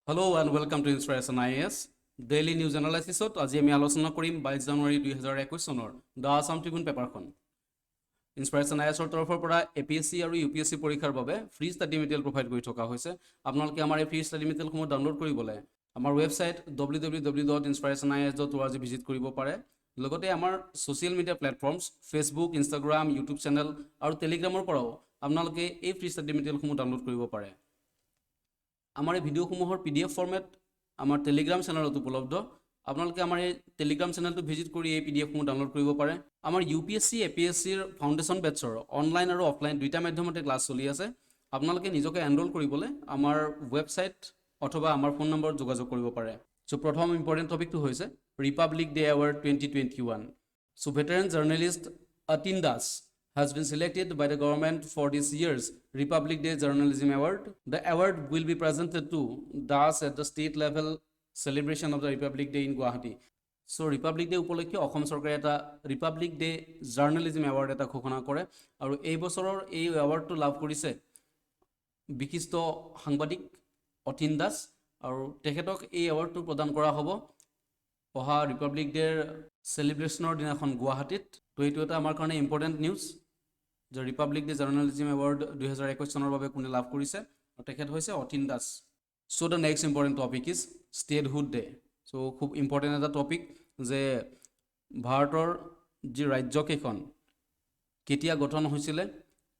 Hello and welcome to Inspiration IAS Daily News Analysis. আজি আমি আলোচনা কৰিম 22 জানুৱাৰী 2021 চনৰ The Assam Tribune পেপাৰখন। Inspiration IAS ৰ তৰফৰ পৰা APSC আৰু UPSC পৰীক্ষাৰ বাবে ফ্ৰী ষ্টাডি মেটেৰিয়েল প্ৰভাইড কৰি থকা হৈছে। আপোনালোকে আমাৰ এই ফ্ৰী ষ্টাডি মেটেৰিয়েলসমূহ ডাউনলোড কৰিবলৈ আমাৰ ৱেবছাইট www.inspirationis.org ভিজিট কৰিব পাৰে। লগতে আমাৰ social media platforms Facebook, Instagram, YouTube channel আৰু টেলিগ্ৰামৰ পৰাও আপোনালোকে এই ফ্ৰী ষ্টাডি মেটেৰিয়েলসমূহ ডাউনলোড কৰিব পাৰে। আমাৰ এই ভিডিঅ'সমূহৰ PDF ফৰ্মেট আমাৰ টেলিগ্ৰাম চেনেলত উপলব্ধ। আপোনালোকে আমাৰ এই টেলিগ্ৰাম চেনেলটো ভিজিট কৰি এই PDFসমূহ ডাউনলোড কৰিব পাৰে। আমাৰ UPSC APSC ৰ ফাউণ্ডেশ্যন বেটছৰ অনলাইন আৰু অফলাইন দুইটা মাধ্যমতে ক্লাছ চলি আছে। আপোনালোকে নিজকে এনৰোল কৰিবলৈ আমাৰ ৱেবছাইট অথবা আমাৰ ফোন নম্বৰত যোগাযোগ কৰিব পাৰে। সো প্ৰথম ইম্পৰ্টেণ্ট টপিকটো হৈছে republic day award 2021। So veteran journalist Atin Das has been selected by the government for this year's Republic Day Journalism Award. The award will be presented to Das at the state level celebration of the Republic Day in Guwahati. So Republic Day উপলক্ষে অসম চৰকাৰে এটা Republic Day Journalism Award এটা ঘোষণা কৰে আৰু এই বছৰৰ এই এৱাৰ্ডটো লাভ কৰিছে বিশিষ্ট সাংবাদিক অতীন দাস আৰু তেখেতক এই এৱাৰ্ডটো প্ৰদান কৰা হ'ব অহা ৰিপাব্লিক ডেৰ সেলিব্ৰেশনৰ দিনাখন গুৱাহাটীত। তো এইটো এটা আমাৰ কাৰণে ইম্পৰ্টেণ্ট নিউজ যে ৰিপাব্লিক ডে জাৰ্নেলিজিম এৱাৰ্ড 2021 চনৰ বাবে কোনে লাভ কৰিছে আৰু তেখেত হৈছে Atin Das. So' the next important topic is statehood day. So' খুব ইম্পৰ্টেণ্ট এটা টপিক যে ভাৰতৰ যি ৰাজ্যকেইখন কেতিয়া গঠন হৈছিলে,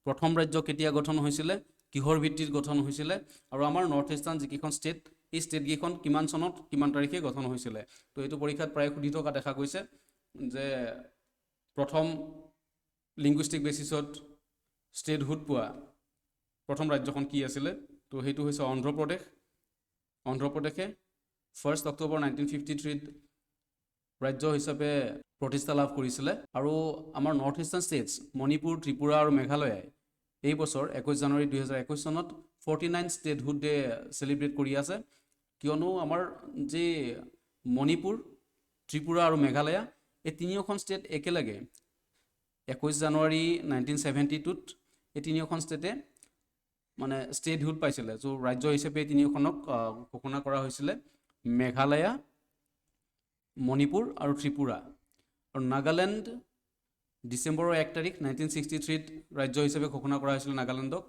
প্ৰথম ৰাজ্য কেতিয়া গঠন হৈছিলে, কিহৰ ভিত্তিত গঠন হৈছিলে আৰু আমাৰ নৰ্থ ইষ্টাৰ্ণ যিকেইখন ষ্টেট এই ষ্টেটকেইখন কিমান চনত কিমান তাৰিখে গঠন হৈছিলে। তো এইটো পৰীক্ষাত প্ৰায় সুধি থকা দেখা গৈছে যে প্ৰথম লিংগুইষ্টিক বেচিছত ষ্টেটহুড পোৱা প্ৰথম ৰাজ্যখন কি আছিলে। তো সেইটো হৈছে অন্ধ্ৰপ্ৰদেশ। অন্ধ্ৰপ্ৰদেশে 1 অক্টোবৰ 1953 ৰাজ্য হিচাপে প্ৰতিষ্ঠা লাভ কৰিছিলে আৰু আমাৰ north eastern states Manipur, Tripura আৰু মেঘালয়ে এই বছৰ 21 জানুৱাৰী 2021 চনত 49 ষ্টেটহুড ডে চেলিব্ৰেট কৰি আছে। কিয়নো আমাৰ যি মণিপুৰ, ত্ৰিপুৰা আৰু মেঘালয়া এই তিনিওখন ষ্টেট একেলগে 21 জানুৱাৰী 1972ত এই তিনিওখন ষ্টেটে মানে ষ্টেটহুড পাইছিলে। চ' ৰাজ্য হিচাপে এই তিনিওখনক ঘোষণা কৰা হৈছিলে মেঘালয়া, মণিপুৰ আৰু ত্ৰিপুৰা। আৰু নাগালেণ্ড ডিচেম্বৰৰ 1 তাৰিখ 1963ত ৰাজ্য হিচাপে ঘোষণা কৰা হৈছিলে নাগালেণ্ডক।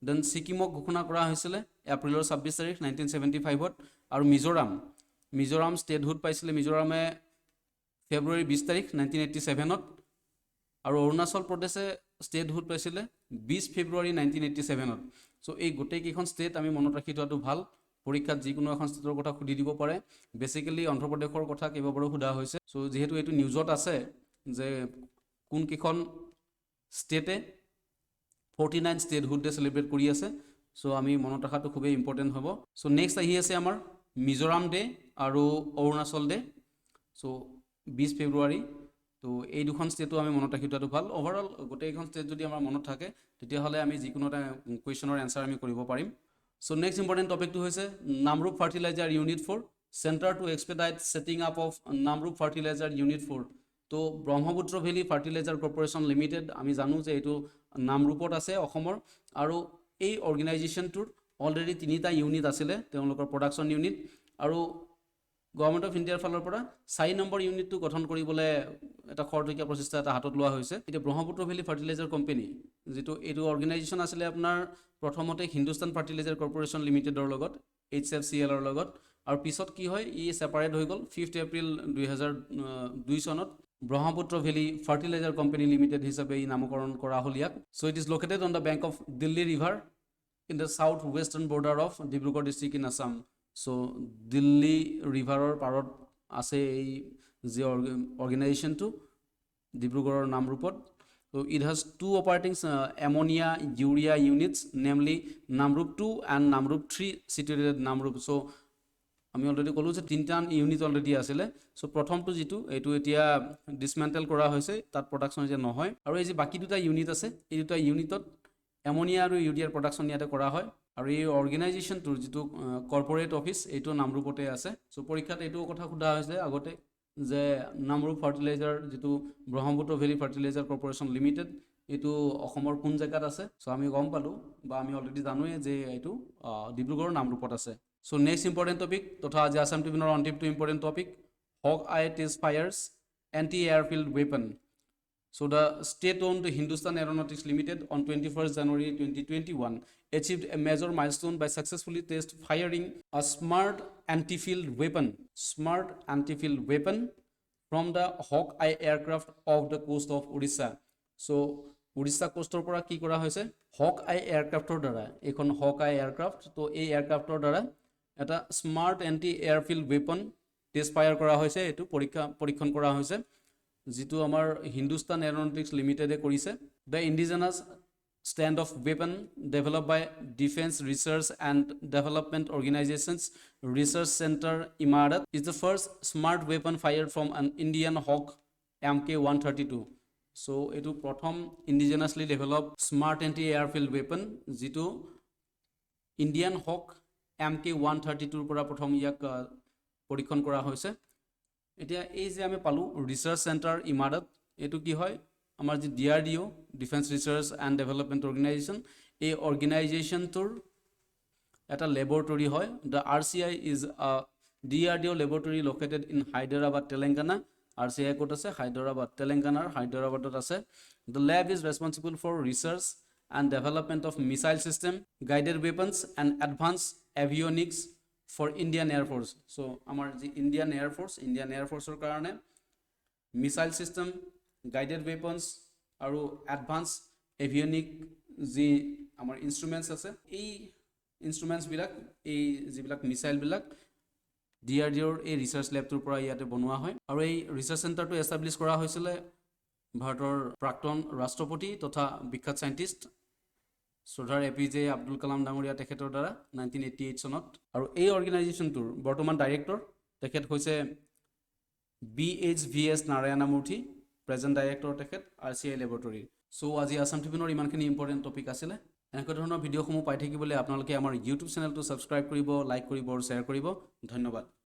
দেন ছিকিমক ঘোষণা কৰা হৈছিলে এপ্ৰিলৰ 26 তাৰিখ 1975ত। আৰু মিজোৰাম ষ্টেটহুড পাইছিলে মিজোৰামে ফেব্ৰুৱাৰী 20 তাৰিখ 1987ত। আৰু অৰুণাচল প্ৰদেশে ষ্টেটহুড পাইছিলে 20 ফেব্ৰুৱাৰী 1987ত। চ' এই গোটেইকেইখন ষ্টেট আমি মনত ৰাখি থোৱাটো ভাল। পৰীক্ষাত যিকোনো এখন ষ্টেটৰ কথা সুধি দিব পাৰে। বেচিকেলি অন্ধ্ৰপ্ৰদেশৰ কথা কেইবাবাৰো সোধা হৈছে। চ' যিহেতু এইটো নিউজত আছে যে কোনকেইখন ষ্টেটে 49 ষ্টেটহুড ডে চেলিব্ৰেট কৰি আছে। চ' আমি মনত ৰখাটো খুবেই ইম্পৰ্টেণ্ট হ'ব। চ' নেক্সট আহি আছে আমাৰ মিজোৰাম ডে আৰু অৰুণাচল ডে। চ' 20 ফেব্ৰুৱাৰী। তো এই দুখন ষ্টেটো আমি মনত ৰাখি থোৱাটো ভাল। অভাৰঅল গোটেইখন ষ্টেট যদি আমাৰ মনত থাকে তেতিয়াহ'লে আমি যিকোনো এটা কুৱেশ্যনৰ এনচাৰ আমি কৰিব পাৰিম। চ' নেক্সট ইম্পৰ্টেণ্ট টপিকটো হৈছে Namrup fertilizer unit 4 centre to expedite setting up of Namrup fertilizer unit 4। তো Brahmaputra valley fertilizer corporation limited আমি জানো যে এইটো নামৰূপত আছে অসমৰ। আৰু এই অৰ্গেনাইজেশ্যনটোৰ অলৰেডি 3টা ইউনিট আছিলে তেওঁলোকৰ প্ৰডাকশ্যন ইউনিট। আৰু গভৰ্ণমেণ্ট অফ ইণ্ডিয়াৰ ফালৰ পৰা 4 নম্বৰ ইউনিটটো গঠন কৰিবলৈ এটা খৰতকীয়া প্ৰচেষ্টা এটা হাতত লোৱা হৈছে। এতিয়া ব্ৰহ্মপুত্ৰ ভেলী ফাৰ্টিলাইজাৰ কোম্পানী যিটো এইটো অৰ্গেনাইজেশ্যন আছিলে আপোনাৰ প্ৰথমতে হিন্দুস্তান ফাৰ্টিলাইজাৰ কৰ্পৰেশ্যন লিমিটেডৰ লগত HFCLৰ লগত। আৰু পিছত কি হয় ই ছেপাৰেট হৈ গ'ল 5 এপ্ৰিল 2002 চনত Brahmaputra valley fertilizer company limited হিচাপে ই নামকৰণ কৰা হ'ল ইয়াক। So' it is located on the bank of Dilli river in the south western border of Dibrugarh district in Assam. So' Dilli ৰিভাৰৰ পাৰত আছে এই যি অৰ্গেনাইজেশ্যনটো ডিব্ৰুগড়ৰ নামৰূপত। So' it has 2 operating ammonia urea units namely Namrup 2 and Namrup 3 situated Namrup. So' আমি অলৰেডি ক'লোঁ যে 3টা ইউনিট অলৰেডি আছিলে। চ' প্ৰথমটো যিটো এইটো এতিয়া ডিছমেণ্টেল কৰা হৈছে, তাত প্ৰডাকশ্যন এতিয়া নহয়। আৰু এই যে বাকী 2টা ইউনিট আছে এই 2টা ইউনিটত এমনিয়া আৰু ইউৰিয়াৰ প্ৰডাকশ্যন ইয়াতে কৰা হয়। আৰু এই অৰ্গেনাইজেশ্যনটোৰ যিটো কৰ্পৰেট অফিচ এইটো নামৰূপতে আছে। চ' পৰীক্ষাত এইটো কথা সোধা হৈছে আগতে যে নামৰূপ ফাৰ্টিলাইজাৰ যিটো Brahmaputra valley fertilizer corporation limited এইটো অসমৰ কোন জেগাত আছে। চ' আমি গম পালোঁ বা আমি অলৰেডি জানোৱেই যে এইটো ডিব্ৰুগড়ৰ নামৰূপত আছে। So next important topic তথা আজি আসাম ট্ৰিবিউনৰ অন্তিমটো important topic Hawkeye test fires anti-airfield weapon. So the state-owned Hindustan Aeronautics Limited on 21st January 2021 achieved a major milestone by successfully test firing a smart anti-field weapon from the Hawkeye aircraft off the coast of Odisha. So Odisha coastor pora ki kora hoise Hawkeye aircraftor dara ekhon Hawkeye aircraft to ei aircraftor dara eta smart anti-airfield weapon test fire kora hoise etu পৰীক্ষণ কৰা হৈছে যেটো আমাৰ Hindustan aeronautics লিমিটেডে কৰিছে the indigenous stand of weapon developed by Defense Research and Development Organization's Research Center Imarat is the first smart weapon fired from an Indian Hawk Mk-132. So etu prothom indigenously developed smart anti-airfield weapon যেটো Indian Hawk Mk-132 পৰা প্ৰথম ইয়াক পৰীক্ষণ কৰা হৈছে এতিয়া এই যে আমি পালো ৰিসাৰ্চ সেন্টাৰ ইমাৰত এটো কি হয় আমাৰ যে DRDO defence research and development organisation এই অৰ্গানাইজেশনটোৰ এটা ল্যাবৰেটৰি হয় the RCI is a DRDO laboratory located in Hyderabad Telangana RCI কোট আছে Hyderabad Telangana Hyderabadত আছে the lab is responsible for research and development of missile system guided weapons and advanced avionics for Indian Air Force. So amar ji Indian Air Force or karone missile system guided weapons aru advanced avionic ji amar instruments ase ei instruments bilak ei jibilak missile bilak DRDO এই research ল্যাবটোৰ পৰা ইয়াতে বনোৱা হয় আৰু এই research চেণ্টাৰটো establish কৰা হৈছিল ভাৰতৰ প্ৰাক্তন ৰাষ্ট্ৰপতি তথা বিখ্যাত সাইন্টিষ্ট Sardar APJ Abdul Kalam Dangoria তেখেতৰ দ্বাৰা 1988 চনত আৰু এই অৰ্গানাইজেশনটোৰ বৰ্তমান ডাইৰেক্টৰ তেখেত হৈছে BHVS Narayana Murthy present director তেখেত RCI ল্যাবৰেটৰি সো আজি আসাম ট্ৰিবিউনৰ ইমানখিনি ইম্পৰ্টেন্ট টপিক আছিল এনেকৈ ধৰণৰ ভিডিঅ' সমূহ পাই থাকিবলৈ আপোনালোকে আমাৰ YouTube চেনেলটো সাবস্ক্ৰাইব কৰিব লাইক কৰিব আৰু শ্বেয়াৰ কৰিব ধন্যবাদ